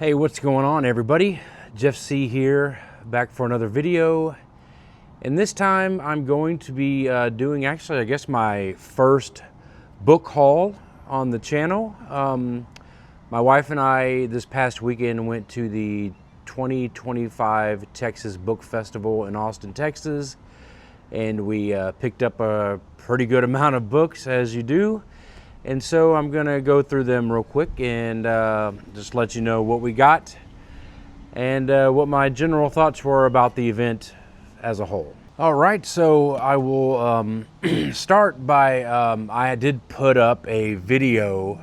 Hey, what's going on, everybody? Jeff C here, back for another video. And this time I'm going to be doing actually, I guess, my first book haul on the channel. My wife and I this past weekend went to the 2025 Texas Book Festival in Austin, Texas. And we picked up a pretty good amount of books, as you do. And so I'm gonna go through them real quick and just let you know what we got and what my general thoughts were about the event as a whole. All right, so I will start by, I did put up a video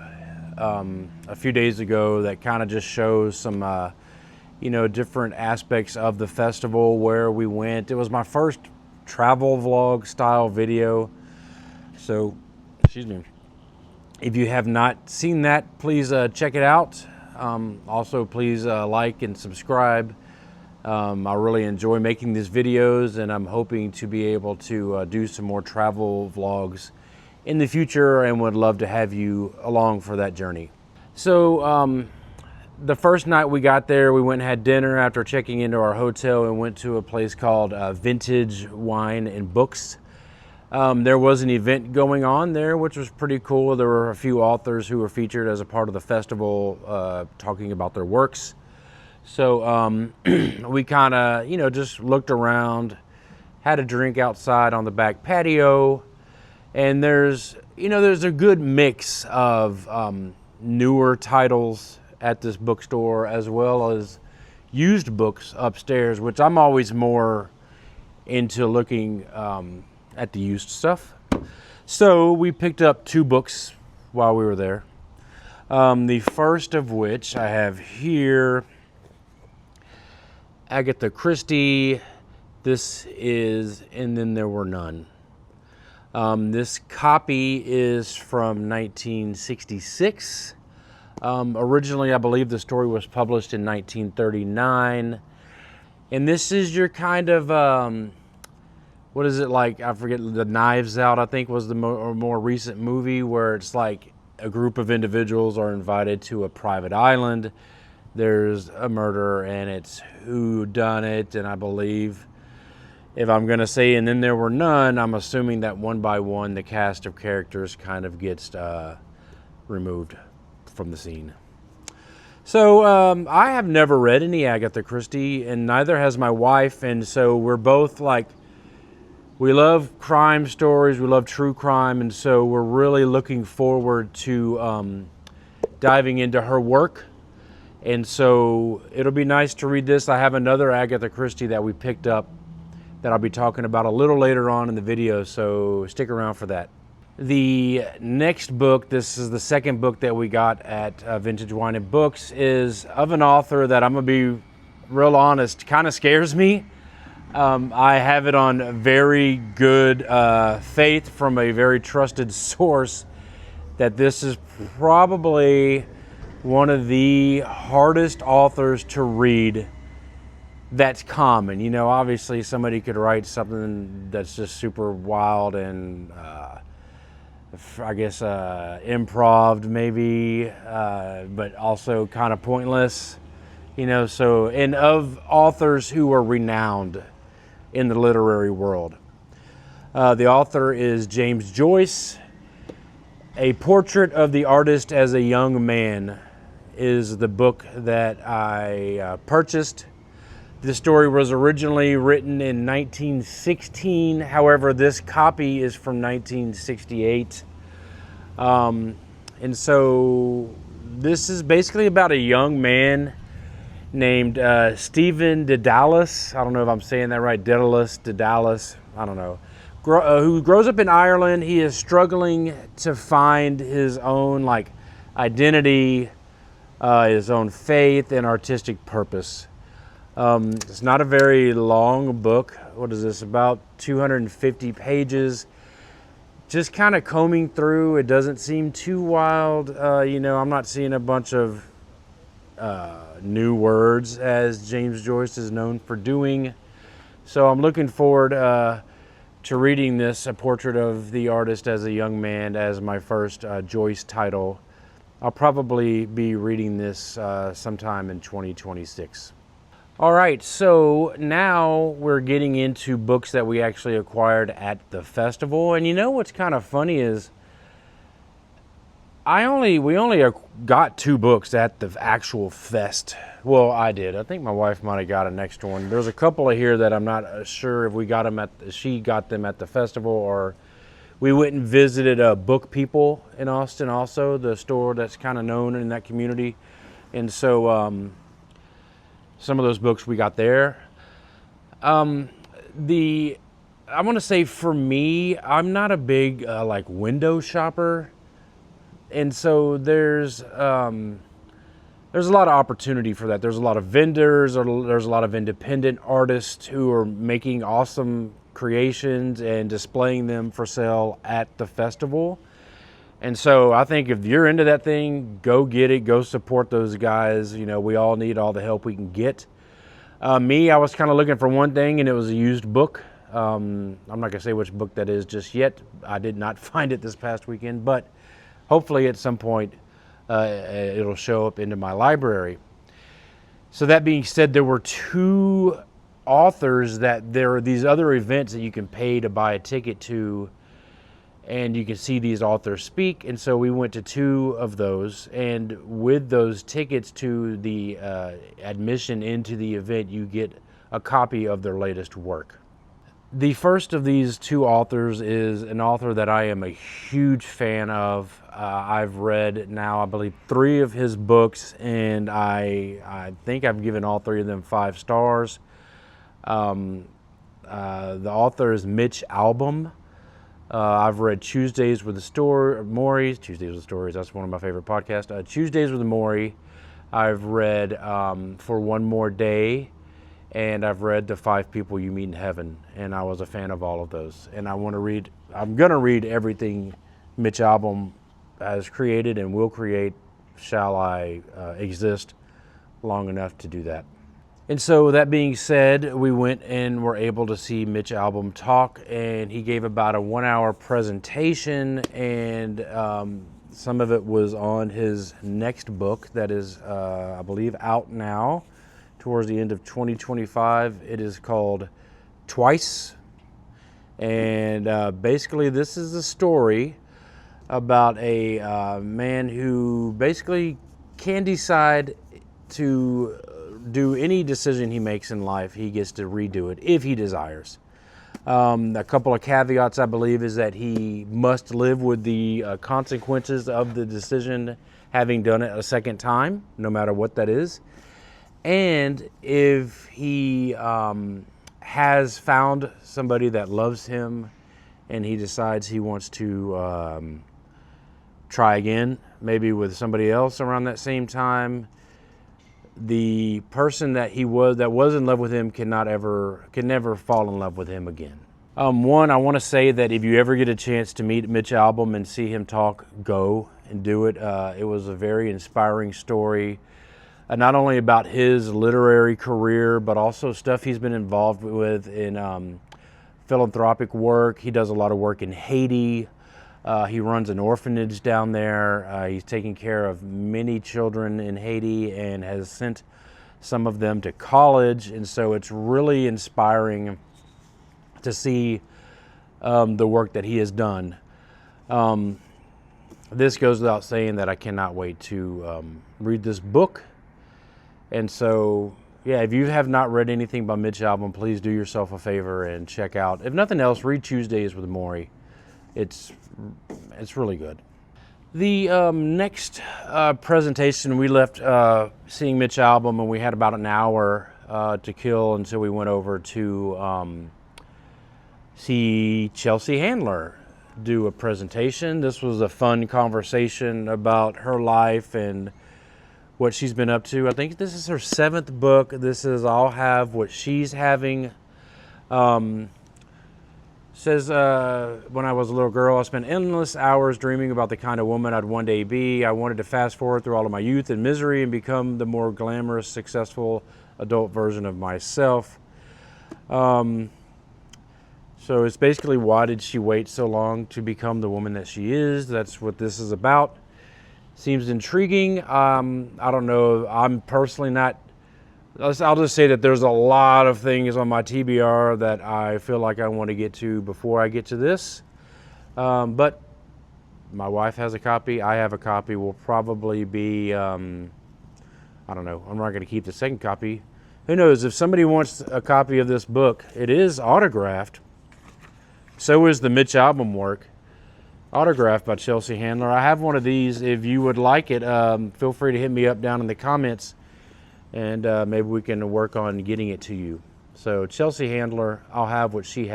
a few days ago that kind of just shows some, different aspects of the festival, where we went. It was my first travel vlog style video. So, excuse me. If you have not seen that, please check it out. Also, please like and subscribe. I really enjoy making these videos, and I'm hoping to be able to do some more travel vlogs in the future, and would love to have you along for that journey. So the first night we got there, we went and had dinner after checking into our hotel and went to a place called Vintage Wine and Books. There was an event going on there, which was pretty cool. There were a few authors who were featured as a part of the festival, talking about their works. So we kind of, just looked around, had a drink outside on the back patio, and there's a good mix of newer titles at this bookstore, as well as used books upstairs, which I'm always more into looking at the used stuff. So we picked up two books while we were there. The first of which I have here, Agatha Christie. This is And Then There Were None. This copy is from 1966. Originally, I believe the story was published in 1939. And this is your kind of, what is it like? I forget. The Knives Out, I think, was the more recent movie, where it's like a group of individuals are invited to a private island. There's a murder, and it's who done it. And I believe, if I'm going to say And Then There Were None, I'm assuming that one by one the cast of characters kind of gets removed from the scene. So I have never read any Agatha Christie, and neither has my wife. And so we're both like, we love crime stories, we love true crime, and so we're really looking forward to diving into her work. And so it'll be nice to read this. I have another Agatha Christie that we picked up that I'll be talking about a little later on in the video, so stick around for that. The next book, this is the second book that we got at Vintage Wine and Books, is of an author that, I'm going to be real honest, kind of scares me. I have it on very good faith from a very trusted source that this is probably one of the hardest authors to read that's common. Obviously somebody could write something that's just super wild and I guess improv maybe, but also kind of pointless, so, and of authors who are renowned in the literary world. The author is James Joyce. A Portrait of the Artist as a Young Man is the book that I purchased. This story was originally written in 1916. However, this copy is from 1968. And so this is basically about a young man named Stephen Dedalus. I don't know if I'm saying that right. Dedalus. I don't know. Who grows up in Ireland. He is struggling to find his own identity, his own faith, and artistic purpose. It's not a very long book. What is this? About 250 pages. Just kind of combing through. It doesn't seem too wild. I'm not seeing a bunch of new words, as James Joyce is known for doing. So I'm looking forward to reading this, A Portrait of the Artist as a Young Man, as my first Joyce title I'll probably be reading this sometime in 2026. All right, so now we're getting into books that we actually acquired at the festival. And you know what's kind of funny is we only got 2 books at the actual fest. Well, I did. I think my wife might have got an extra one. There's a couple of here that I'm not sure if she got them at the festival, or we went and visited Book People in Austin, also the store that's kind of known in that community. And so some of those books we got there. I want to say, for me, I'm not a big like window shopper. And so there's a lot of opportunity for that. There's a lot of vendors, or there's a lot of independent artists who are making awesome creations and displaying them for sale at the festival. And so I think if you're into that thing, go get it, go support those guys. You know, we all need all the help we can get. I was kind of looking for one thing, and it was a used book. I'm not gonna say which book that is just yet. I did not find it this past weekend, but hopefully at some point it'll show up into my library. So that being said, there were 2 authors that there are these other events that you can pay to buy a ticket to, and you can see these authors speak. And so we went to 2 of those, and with those tickets to the admission into the event, you get a copy of their latest work. The first of these 2 authors is an author that I am a huge fan of. I've read now, I believe, 3 of his books, and I think I've given all 3 of them 5 stars. The author is Mitch Albom. I've read Tuesdays with the Morrie. Tuesdays with Stories, that's one of my favorite podcasts. Tuesdays with the Morrie. I've read For One More Day, and I've read The 5 People You Meet in Heaven, and I was a fan of all of those. And I'm gonna read everything Mitch Albom has created and will create, shall I exist long enough to do that. And so that being said, we went and were able to see Mitch Albom talk, and he gave about a 1-hour presentation, and some of it was on his next book that is, I believe, out now towards the end of 2025. It is called Twice. And basically this is a story about a man who basically can decide to do any decision he makes in life. He gets to redo it if he desires. A couple of caveats, I believe, is that he must live with the consequences of the decision, having done it a second time, no matter what that is. And if he has found somebody that loves him and he decides he wants to try again, maybe with somebody else around that same time, the person that was in love with him can never fall in love with him again. One, I want to say that if you ever get a chance to meet Mitch Albom and see him talk, go and do it. It was a very inspiring story, not only about his literary career, but also stuff he's been involved with in philanthropic work. He does a lot of work in Haiti. He runs an orphanage down there. He's taking care of many children in Haiti and has sent some of them to college. And so it's really inspiring to see the work that he has done. This goes without saying that I cannot wait to read this book. And so, yeah, if you have not read anything by Mitch Albom, please do yourself a favor and check out, if nothing else, read Tuesdays with Morrie. It's really good. The next presentation, we left seeing Mitch Albom, and we had about an hour to kill until we went over to see Chelsea Handler do a presentation. This was a fun conversation about her life and what she's been up to. I think this is her 7th book. This is I'll Have What She's Having. Says, when I was a little girl, I spent endless hours dreaming about the kind of woman I'd one day be. I wanted to fast forward through all of my youth and misery and become the more glamorous, successful adult version of myself. So it's basically, why did she wait so long to become the woman that she is? That's what this is about. seems intriguing. I don't know. I'm personally not. I'll just say that there's a lot of things on my TBR that I feel like I want to get to before I get to this. But my wife has a copy. I have a copy. Will probably be, I don't know. I'm not going to keep the second copy. Who knows? If somebody wants a copy of this book, it is autographed. So is the Mitch album work. Autographed by Chelsea Handler. I have one of these. If you would like it, feel free to hit me up down in the comments, and maybe we can work on getting it to you. So Chelsea Handler, I'll have what she's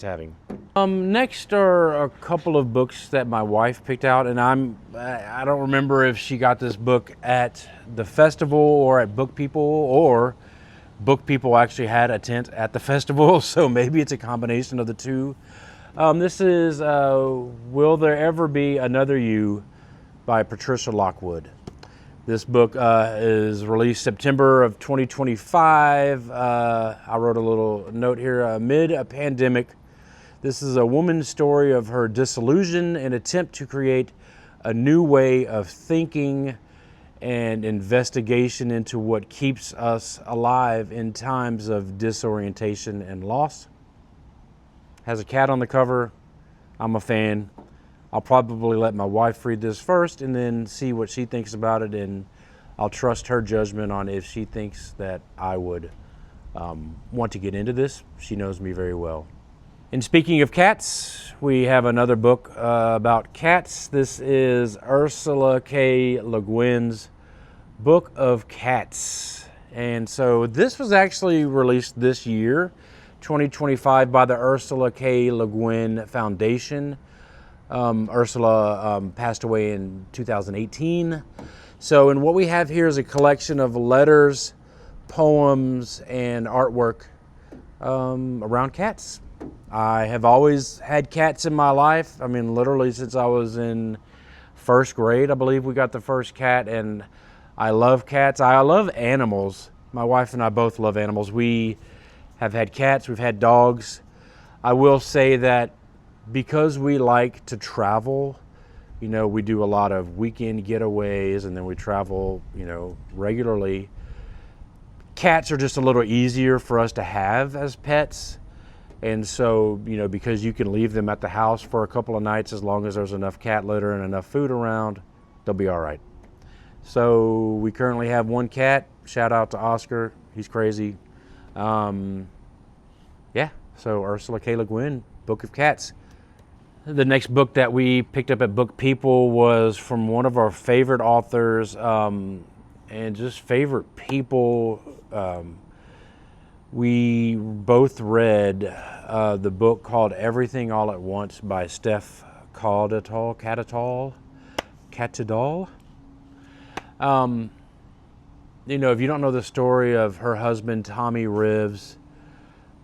having. Next are a couple of books that my wife picked out, and I don't remember if she got this book at the festival or at Book People, or Book People actually had a tent at the festival, so maybe it's a combination of the two. This is Will There Ever Be Another You by Patricia Lockwood. This book is released September of 2025. I wrote a little note here, amid a pandemic. This is a woman's story of her disillusion and attempt to create a new way of thinking and investigation into what keeps us alive in times of disorientation and loss. Has a cat on the cover. I'm a fan. I'll probably let my wife read this first and then see what she thinks about it, and I'll trust her judgment on if she thinks that I would want to get into this. She knows me very well. And speaking of cats, we have another book about cats. This is Ursula K. Le Guin's Book of Cats. And so this was actually released this year, 2025, by the Ursula K. Le Guin Foundation. Ursula passed away in 2018. So, and what we have here is a collection of letters, poems, and artwork around cats. I have always had cats in my life. I mean, literally since I was in first grade, I believe we got the first cat, and I love cats. I love animals. My wife and I both love animals. We have had cats, we've had dogs. I will say that because we like to travel, you know, we do a lot of weekend getaways and then we travel, you know, regularly. Cats are just a little easier for us to have as pets. And so, you know, because you can leave them at the house for a couple of nights, as long as there's enough cat litter and enough food around, they'll be all right. So we currently have one cat. Shout out to Oscar. He's crazy. Yeah, so Ursula K. Le Guin, Book of Cats. The next book that we picked up at Book People was from one of our favorite authors, and just favorite people. We both read the book called Everything All at Once by Steph Catadall. You know, if you don't know the story of her husband, Tommy Rivs,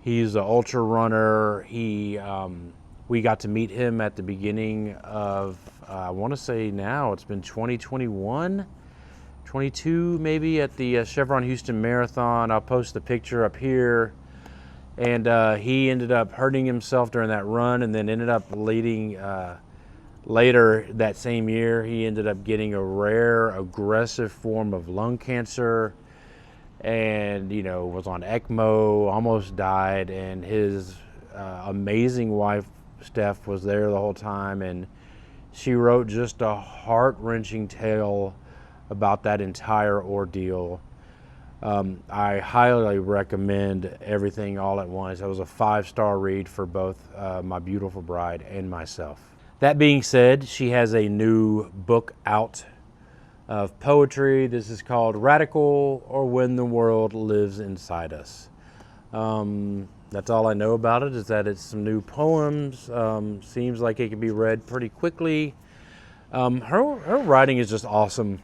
he's an ultra runner. We got to meet him at the beginning of, I want to say now, it's been 2021, 22 maybe, at the Chevron Houston Marathon. I'll post the picture up here. And he ended up hurting himself during that run, and then ended up leading, later that same year, he ended up getting a rare, aggressive form of lung cancer, and, you know, was on ECMO, almost died, and his amazing wife, Steph, was there the whole time, and she wrote just a heart-wrenching tale about that entire ordeal. I highly recommend Everything All at Once. It was a 5-star read for both my beautiful bride and myself. That being said, she has a new book out of poetry. This is called Radical, or When the World Lives Inside Us. That's all I know about it, is that it's some new poems. Seems like it can be read pretty quickly. Her writing is just awesome.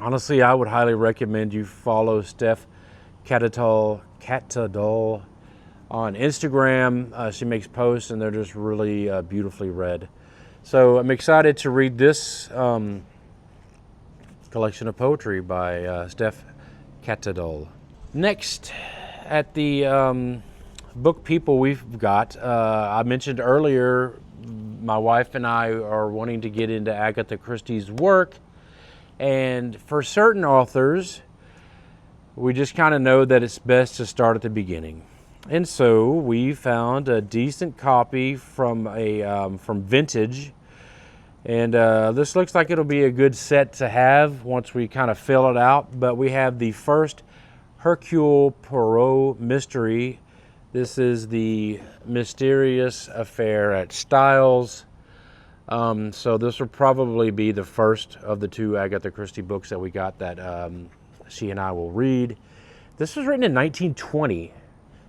Honestly, I would highly recommend you follow Steph Catadall on Instagram. She makes posts, and they're just really beautifully read. So I'm excited to read this collection of poetry by Steph Catadall. Next, at the Book People, we've got, I mentioned earlier, my wife and I are wanting to get into Agatha Christie's work. And for certain authors, we just kind of know that it's best to start at the beginning. And so we found a decent copy from from Vintage. And this looks like it'll be a good set to have once we kind of fill it out. But we have the first Hercule Poirot mystery. This is the Mysterious Affair at Styles. So this will probably be the first of the two Agatha Christie books that we got that she and I will read. This was written in 1920.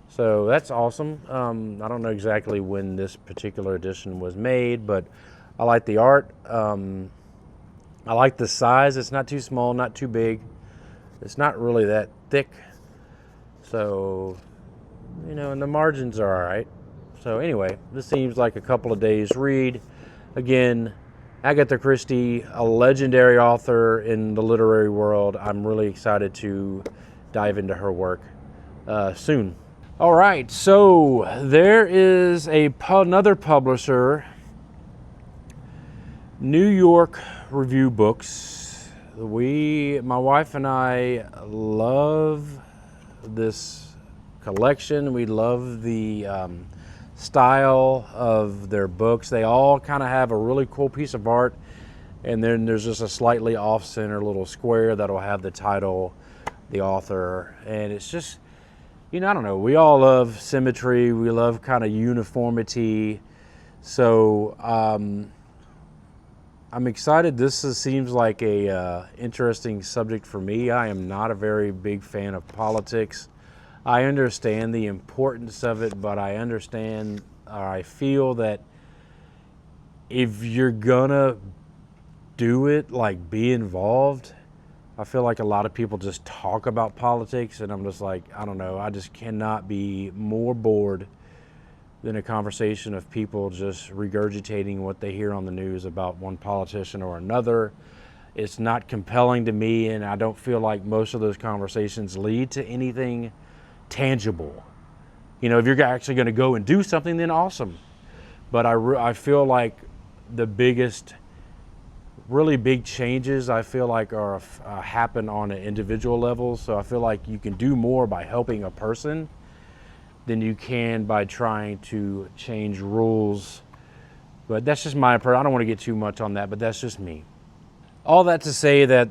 So that's awesome. I don't know exactly when this particular edition was made, but I like the art. I like the size. It's not too small, not too big. It's not really that thick. So, and the margins are all right. So anyway, this seems like a couple of days read. Again, Agatha Christie, a legendary author in the literary world. I'm really excited to dive into her work soon. All right, so there is another publisher, New York Review Books. My wife and I love this collection. We love the style of their books. They all kind of have a really cool piece of art, and then there's just a slightly off-center little square that'll have the title, the author, and it's just, I don't know, we all love symmetry, we love kind of uniformity, so I'm excited. This seems like a interesting subject for me. I am not a very big fan of politics. I understand the importance of it, but I feel that if you're gonna do it, like be involved, I feel like a lot of people just talk about politics, and I'm just like, I don't know, I just cannot be more bored than a conversation of people just regurgitating what they hear on the news about one politician or another. It's not compelling to me, and I don't feel like most of those conversations lead to anything tangible. If you're actually going to go and do something, then awesome. But I feel like the biggest, really big changes, I feel like are happen on an individual level. So I feel like you can do more by helping a person than you can by trying to change rules. But that's just my approach. I don't want to get too much on that, but that's just me. All that to say that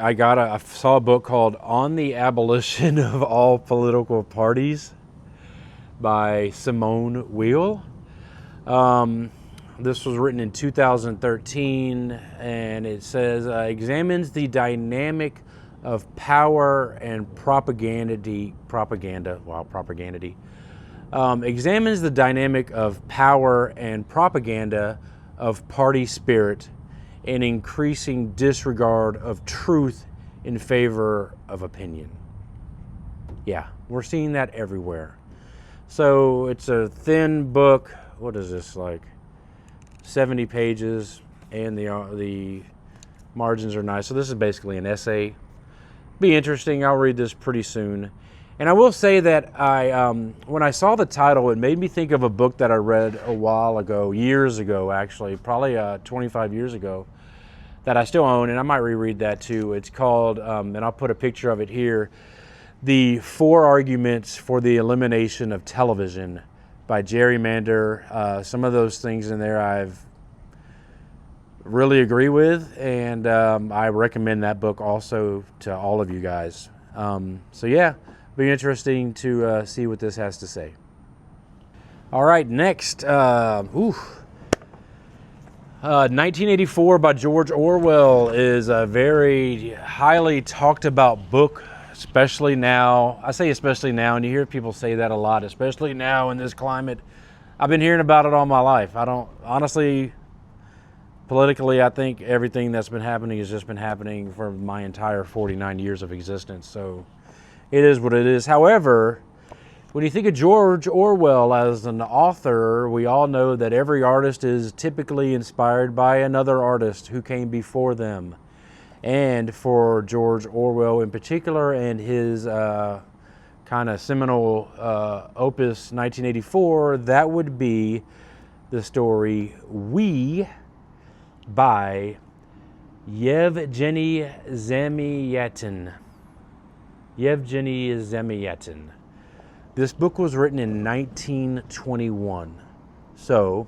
I saw a book called On the Abolition of All Political Parties by Simone Weil. This was written in 2013, and it says, examines the dynamic of power and propaganda. Examines the dynamic of power and propaganda of party spirit and increasing disregard of truth in favor of opinion. Yeah, we're seeing that everywhere. So it's a thin book. What is this, like 70 pages, and the margins are nice. So this is basically an essay. Be interesting. I'll read this pretty soon. And I will say that when I saw the title, it made me think of a book that I read a while ago, years ago actually, probably 25 years ago, that I still own, and I might reread that too. It's called, and I'll put a picture of it here, The 4 Arguments for the Elimination of Television by Jerry Mander. Some of those things in there I've really agree with, and I recommend that book also to all of you guys. So yeah, be interesting to see what this has to say. All right, next, 1984 by George Orwell is a very highly talked about book, especially now. I say especially now, and you hear people say that a lot, especially now in this climate. I've been hearing about it all my life. Honestly, politically, I think everything that's been happening has just been happening for my entire 49 years of existence. So it is what it is. However, when you think of George Orwell as an author, we all know that every artist is typically inspired by another artist who came before them. And for George Orwell in particular, and his kind of seminal opus 1984, that would be the story We by Yevgeny Zamyatin. Yevgeny Zamyatin. This book was written in 1921. So,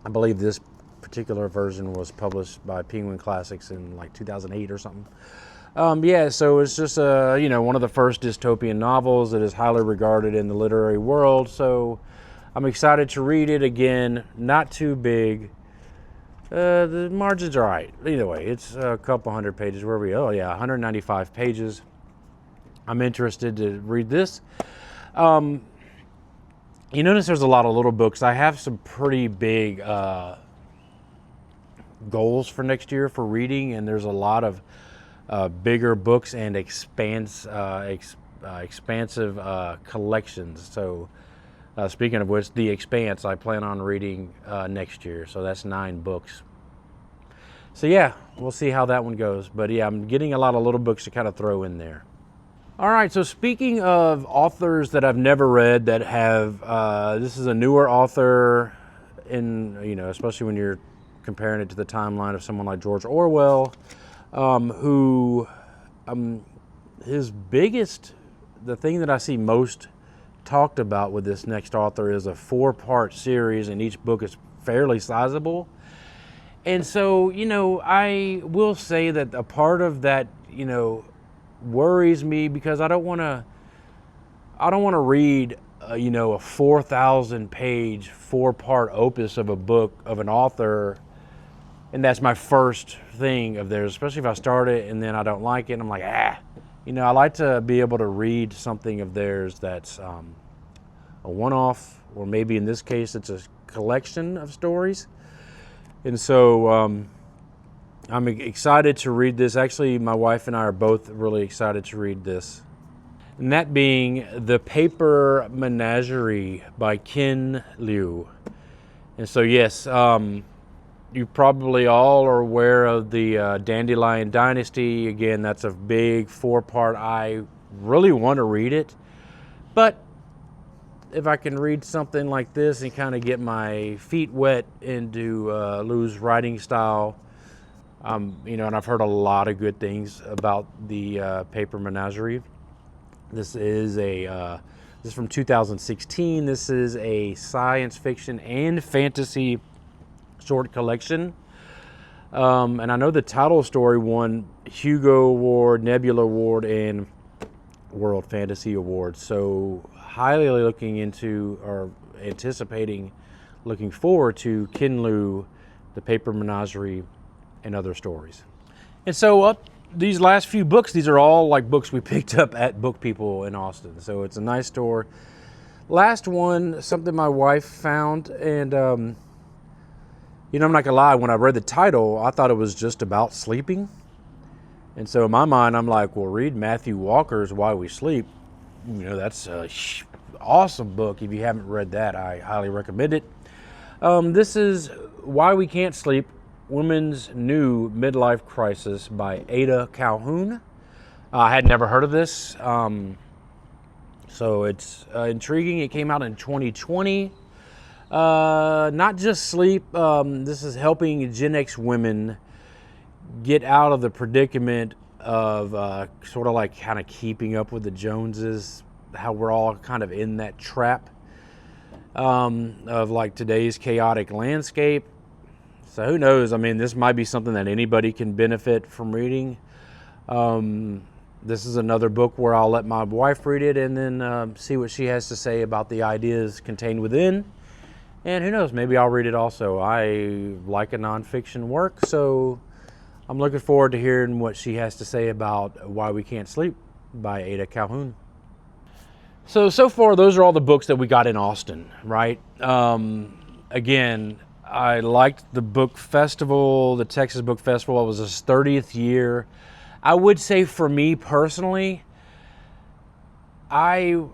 I believe this particular version was published by Penguin Classics in like 2008 or something. Yeah, so it's just one of the first dystopian novels that is highly regarded in the literary world. So I'm excited to read it again. Not too big. The margins are all right. Either way, it's a couple hundred pages. Where are we? Oh yeah, 195 pages. I'm interested to read this. You notice there's a lot of little books. I have some pretty big goals for next year for reading, and there's a lot of bigger books and expansive collections. So speaking of which, The Expanse I plan on reading next year. So that's 9 books. So yeah, we'll see how that one goes. But yeah, I'm getting a lot of little books to kind of throw in there. All right, so speaking of authors that I've never read that have, this is a newer author especially when you're comparing it to the timeline of someone like George Orwell, the thing that I see most talked about with this next author is a 4-part series, and each book is fairly sizable. And so, I will say that a part of that, worries me, because I don't want to read a 4,000 page 4-part opus of a book of an author, and that's my first thing of theirs, especially if I start it and then I don't like it and I'm like, I like to be able to read something of theirs that's a one-off, or maybe in this case it's a collection of stories. And so I'm excited to read this. Actually, my wife and I are both really excited to read this. And that being The Paper Menagerie by Ken Liu. And so, yes, you probably all are aware of the Dandelion Dynasty. Again, that's a big 4-part. I really want to read it. But if I can read something like this and kind of get my feet wet into Liu's writing style, and I've heard a lot of good things about the Paper Menagerie. This is from 2016. This is a science fiction and fantasy short collection. And I know the title story won Hugo Award, Nebula Award, and World Fantasy Award. So highly looking forward to Ken Liu, The Paper Menagerie, and other stories. And so these last few books, these are all like books we picked up at Book People in Austin. So it's a nice store. Last one, something my wife found, and I'm not gonna lie, when I read the title, I thought it was just about sleeping. And so in my mind, I'm like, well, read Matthew Walker's Why We Sleep. That's an awesome book. If you haven't read that, I highly recommend it. This is Why We Can't Sleep, Women's New Midlife Crisis by Ada Calhoun. I had never heard of this. So it's intriguing. It came out in 2020. Not just sleep. This is helping Gen X women get out of the predicament of sort of like kind of keeping up with the Joneses, how we're all kind of in that trap of like today's chaotic landscape. So who knows? I mean, this might be something that anybody can benefit from reading. This is another book where I'll let my wife read it and then see what she has to say about the ideas contained within. And who knows, maybe I'll read it also. I like a nonfiction work, so I'm looking forward to hearing what she has to say about Why We Can't Sleep by Ada Calhoun. So far, those are all the books that we got in Austin, right? Again, I liked the book festival, the Texas Book Festival. It was its 30th year. I would say for me personally, the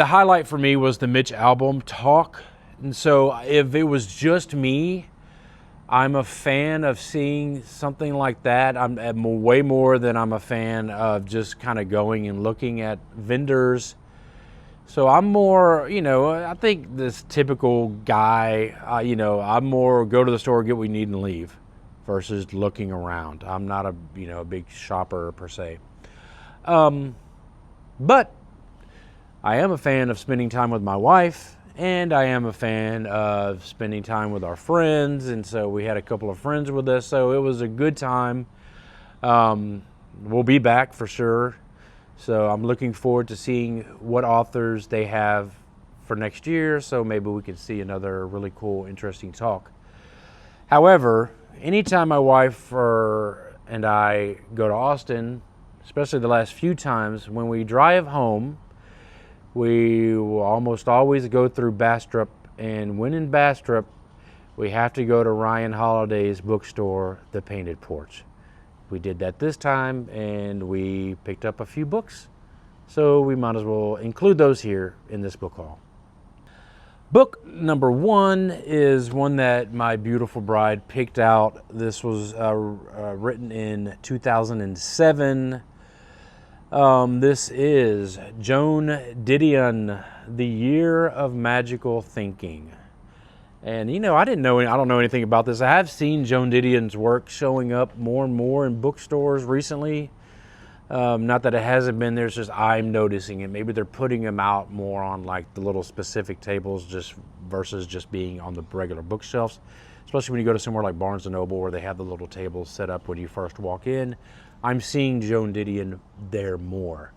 highlight for me was the Mitch Albom talk. And so if it was just me, I'm a fan of seeing something like that. I'm way more than I'm a fan of just kind of going and looking at vendors. So I'm more, I think this typical guy, I'm more go to the store, get what we need and leave. versus looking around. I'm not a big shopper per se. But I am a fan of spending time with my wife, and I am a fan of spending time with our friends, and so we had a couple of friends with us, so it was a good time. We'll be back for sure, so I'm looking forward to seeing what authors they have for next year, so maybe we can see another really cool, interesting talk. However, anytime my wife and I go to Austin, especially the last few times, when we drive home, we will almost always go through Bastrop, and when in Bastrop, we have to go to Ryan Holiday's bookstore, The Painted Porch. We did that this time, and we picked up a few books, so we might as well include those here in this book haul. Book number 1 is one that my beautiful bride picked out. This was written in 2007. This is Joan Didion, The Year of Magical Thinking. And I don't know anything about this. I have seen Joan Didion's work showing up more and more in bookstores recently. Not that it hasn't been there, it's just I'm noticing it. Maybe they're putting them out more on like the little specific tables versus just being on the regular bookshelves. Especially when you go to somewhere like Barnes & Noble where they have the little tables set up when you first walk in. I'm seeing Joan Didion there more.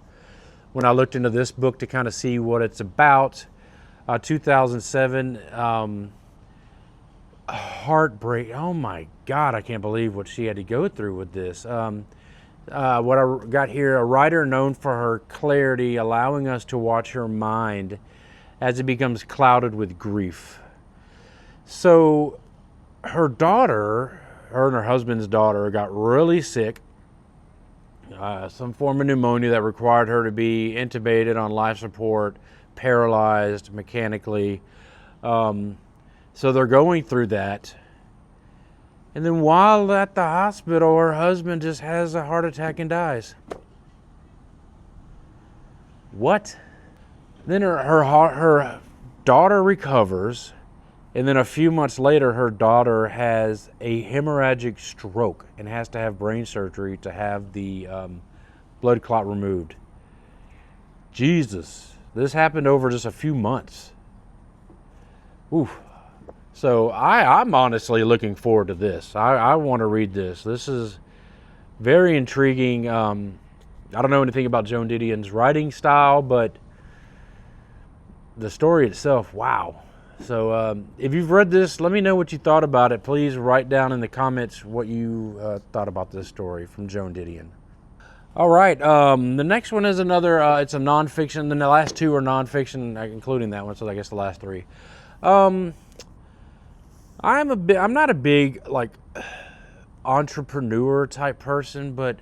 When I looked into this book to kind of see what it's about, 2007, heartbreak. Oh my God, I can't believe what she had to go through with this. What I got here, a writer known for her clarity, allowing us to watch her mind as it becomes clouded with grief. So her and her husband's daughter got really sick. Some form of pneumonia that required her to be intubated on life support, paralyzed mechanically. So they're going through that. And then while at the hospital, her husband just has a heart attack and dies. What? Then her daughter recovers, and then a few months later, her daughter has a hemorrhagic stroke and has to have brain surgery to have the blood clot removed. Jesus, this happened over just a few months. Oof. So I'm honestly looking forward to this. I want to read this. This is very intriguing. I don't know anything about Joan Didion's writing style, but the story itself, wow. So if you've read this, let me know what you thought about it. Please write down in the comments what you thought about this story from Joan Didion. All right, the next one is another, it's a nonfiction. Then the last 2 are nonfiction, including that one, so I guess the last 3. I'm not a big like entrepreneur type person, but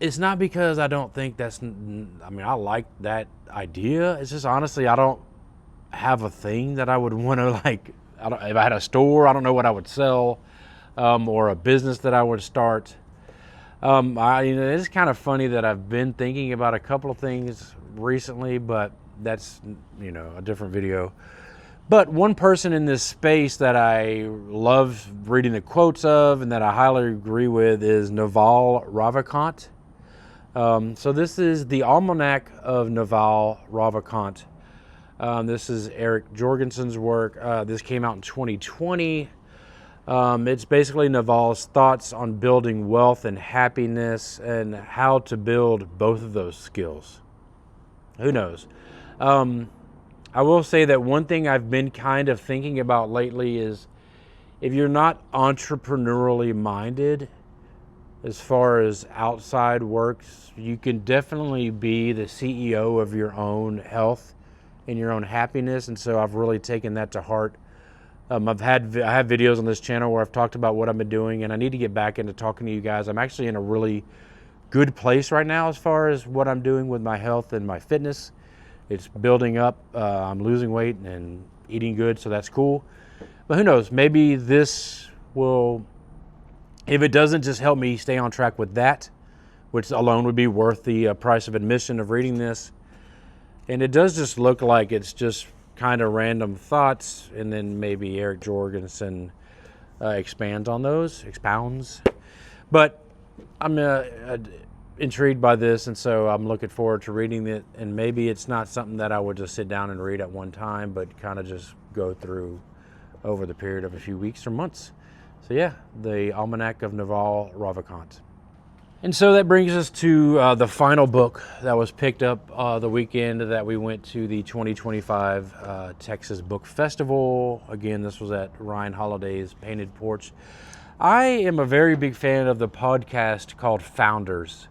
it's not because I don't think I like that idea. It's just honestly, I don't have a thing that I would want to like. If I had a store, I don't know what I would sell, or a business that I would start. It's kind of funny that I've been thinking about a couple of things recently, but that's a different video. But one person in this space that I love reading the quotes of and that I highly agree with is Naval Ravikant. So this is the Almanac of Naval Ravikant. This is Eric Jorgensen's work. This came out in 2020. It's basically Naval's thoughts on building wealth and happiness and how to build both of those skills. Who knows? I will say that one thing I've been kind of thinking about lately is if you're not entrepreneurially minded as far as outside works, you can definitely be the CEO of your own health and your own happiness. And so I've really taken that to heart. I have videos on this channel where I've talked about what I've been doing, and I need to get back into talking to you guys. I'm actually in a really good place right now as far as what I'm doing with my health and my fitness. It's building up. I'm losing weight and eating good, so that's cool. But who knows? Maybe this will, if it doesn't just help me stay on track with that, which alone would be worth the price of admission of reading this. And it does just look like it's just kind of random thoughts, and then maybe Eric Jorgensen expounds on those. But I'm intrigued by this, and so I'm looking forward to reading it. And maybe it's not something that I would just sit down and read at one time, but kind of just go through over the period of a few weeks or months. So yeah, the Almanac of Naval Ravikant. And so that brings us to the final book that was picked up the weekend that we went to the 2025 Texas Book Festival. Again, this was at Ryan Holiday's Painted Porch. I am a very big fan of the podcast called Founders.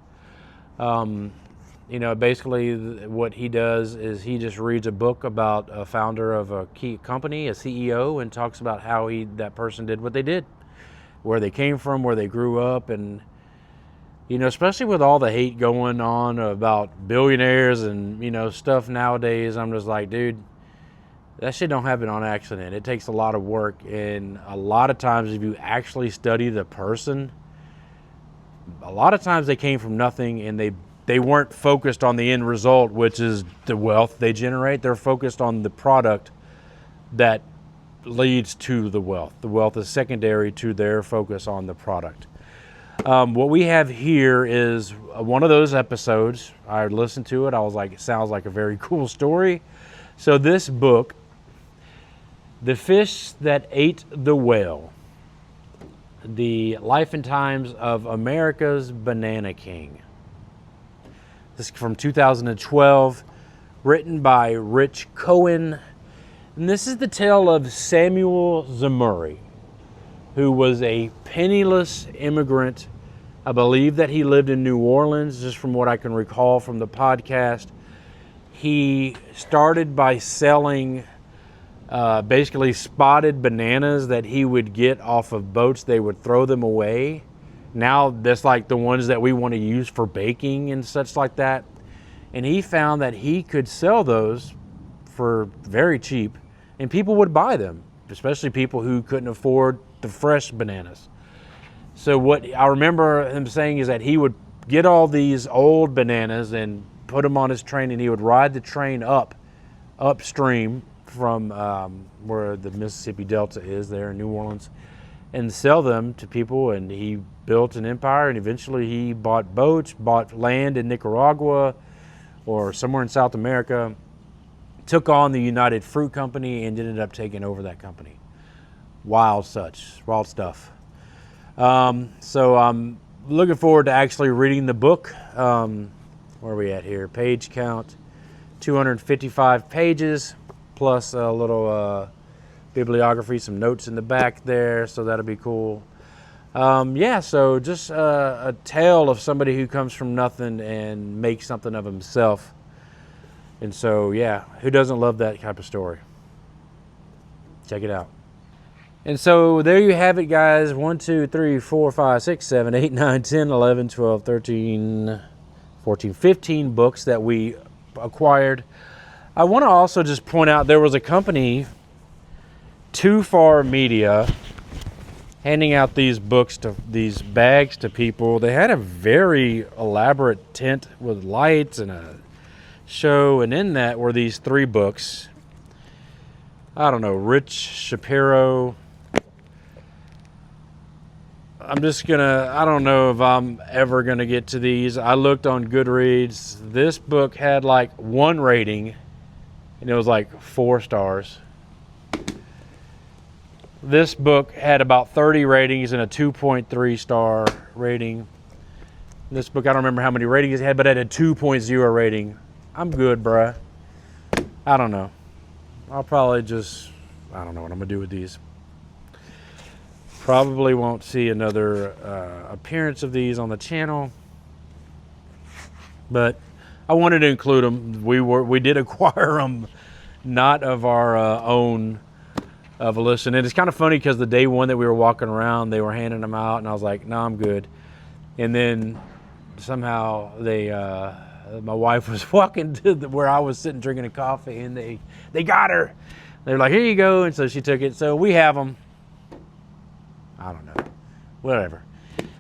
Basically what he does is he just reads a book about a founder of a key company, a CEO, and talks about how that person did what they did, where they came from, where they grew up, and especially with all the hate going on about billionaires and, stuff nowadays, I'm just like, dude, that shit don't happen on accident. It takes a lot of work, and a lot of times if you actually study the person, a lot of times they came from nothing, and they weren't focused on the end result, which is the wealth they generate. They're focused on the product that leads to the wealth. The wealth is secondary to their focus on the product. What we have here is one of those episodes. I listened to it. I was like, it sounds like a very cool story. So this book, The Fish That Ate the Whale, The Life and Times of America's Banana King. This is from 2012, written by Rich Cohen. And this is the tale of Samuel Zemurray, who was a penniless immigrant. I believe that he lived in New Orleans, just from what I can recall from the podcast. He started by selling basically spotted bananas that he would get off of boats. They would throw them away. Now that's like the ones that we want to use for baking and such like that. And he found that he could sell those for very cheap, and people would buy them, especially people who couldn't afford the fresh bananas. So what I remember him saying is that he would get all these old bananas and put them on his train, and he would ride the train upstream from where the Mississippi Delta is there in New Orleans, and sell them to people. And he built an empire, and eventually he bought boats, bought land in Nicaragua or somewhere in South America, took on the United Fruit Company, and ended up taking over that company. Wild stuff. So I'm looking forward to actually reading the book. Where are we at here? Page count, 255 pages, plus a little bibliography, some notes in the back there, so that'll be cool. So just a tale of somebody who comes from nothing and makes something of himself. And so, yeah, who doesn't love that type of story? Check it out. And so there you have it, guys. 1, 2, 3, 4, 5, 6, 7, 8, 9, 10, 11, 12, 13, 14, 15 books that we acquired. I want to also just point out there was a company, Too Far Media, handing out these bags to people. They had a very elaborate tent with lights and a show, and in that were these 3 books. I don't know, Rich Shapiro. I don't know if I'm ever gonna get to these. I looked on Goodreads. This book had like 1 rating, and it was like 4 stars. This book had about 30 ratings and a 2.3 star rating. This book, I don't remember how many ratings it had, but it had a 2.0 rating. I'm good, bruh. I don't know. I'll probably I don't know what I'm gonna do with these. Probably won't see another appearance of these on the channel, but I wanted to include them. We did acquire them, not of our own volition. And it's kind of funny because the day one that we were walking around, they were handing them out, and I was like, "No, I'm good." And then somehow my wife was walking to where I was sitting drinking a coffee, and they got her. They're like, "Here you go," and so she took it. So we have them. I don't know, whatever.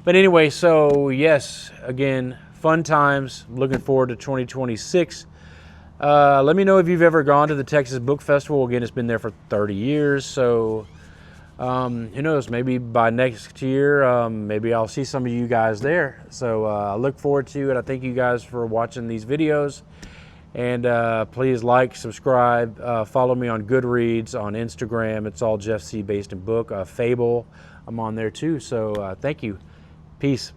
But anyway, so yes, again, fun times. Looking forward to 2026. Let me know if you've ever gone to the Texas Book Festival. Again, it's been there for 30 years. So Who knows, maybe by next year, maybe I'll see some of you guys there. So I look forward to it. I thank you guys for watching these videos. And please like, subscribe, follow me on Goodreads, on Instagram. It's all Jeff C. Based in Book. Fable, I'm on there too. So thank you. Peace.